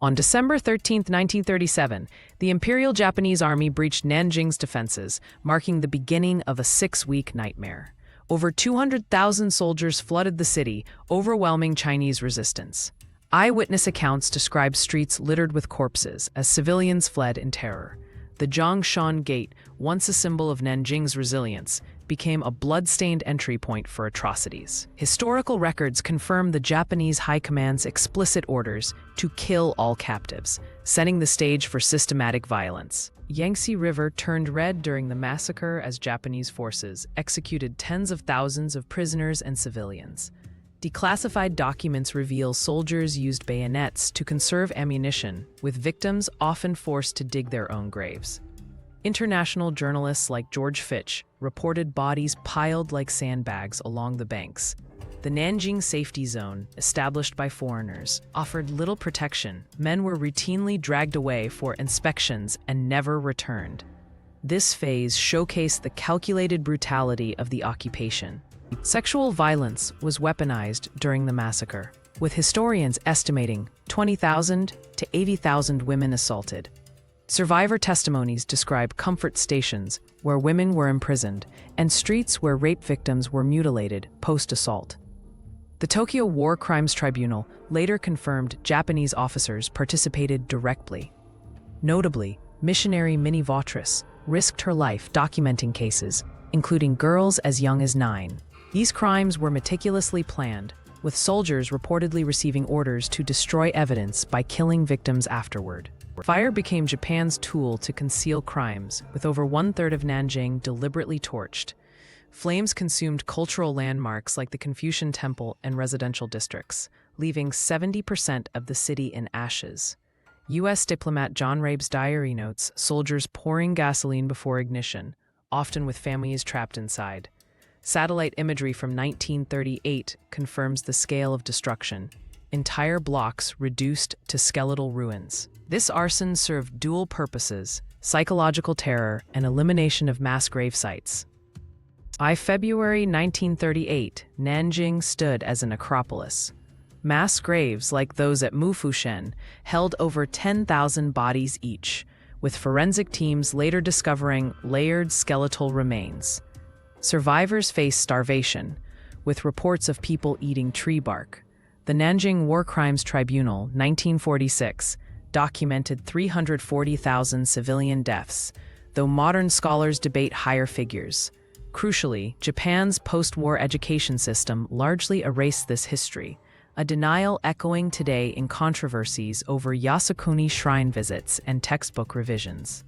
On December 13, 1937, the Imperial Japanese Army breached Nanjing's defenses, marking the beginning of a 6-week nightmare. Over 200,000 soldiers flooded the city, overwhelming Chinese resistance. Eyewitness accounts describe streets littered with corpses as civilians fled in terror. The Zhongshan Gate, once a symbol of Nanjing's resilience, became a blood-stained entry point for atrocities. Historical records confirm the Japanese High Command's explicit orders to kill all captives, setting the stage for systematic violence. Yangtze River turned red during the massacre as Japanese forces executed tens of thousands of prisoners and civilians. Declassified documents reveal soldiers used bayonets to conserve ammunition, with victims often forced to dig their own graves. International journalists like George Fitch reported bodies piled like sandbags along the banks. The Nanjing Safety Zone, established by foreigners, offered little protection. Men were routinely dragged away for inspections and never returned. This phase showcased the calculated brutality of the occupation. Sexual violence was weaponized during the massacre, with historians estimating 20,000 to 80,000 women assaulted. Survivor testimonies describe comfort stations where women were imprisoned and streets where rape victims were mutilated post-assault. The Tokyo War Crimes Tribunal later confirmed Japanese officers participated directly. Notably, missionary Minnie Vautris risked her life documenting cases, including girls as young as 9. These crimes were meticulously planned, with soldiers reportedly receiving orders to destroy evidence by killing victims afterward. Fire became Japan's tool to conceal crimes, with over 1/3 of Nanjing deliberately torched. Flames consumed cultural landmarks like the Confucian Temple and residential districts, leaving 70% of the city in ashes. U.S. diplomat John Rabe's diary notes soldiers pouring gasoline before ignition, often with families trapped inside. Satellite imagery from 1938 confirms the scale of destruction. Entire blocks reduced to skeletal ruins. This arson served dual purposes: psychological terror and elimination of mass grave sites. By February 1938, Nanjing stood as a necropolis. Mass graves like those at Mufushen held over 10,000 bodies each, with forensic teams later discovering layered skeletal remains. Survivors faced starvation, with reports of people eating tree bark. The Nanjing War Crimes Tribunal, 1946, documented 340,000 civilian deaths, though modern scholars debate higher figures. Crucially, Japan's post-war education system largely erased this history, a denial echoing today in controversies over Yasukuni shrine visits and textbook revisions.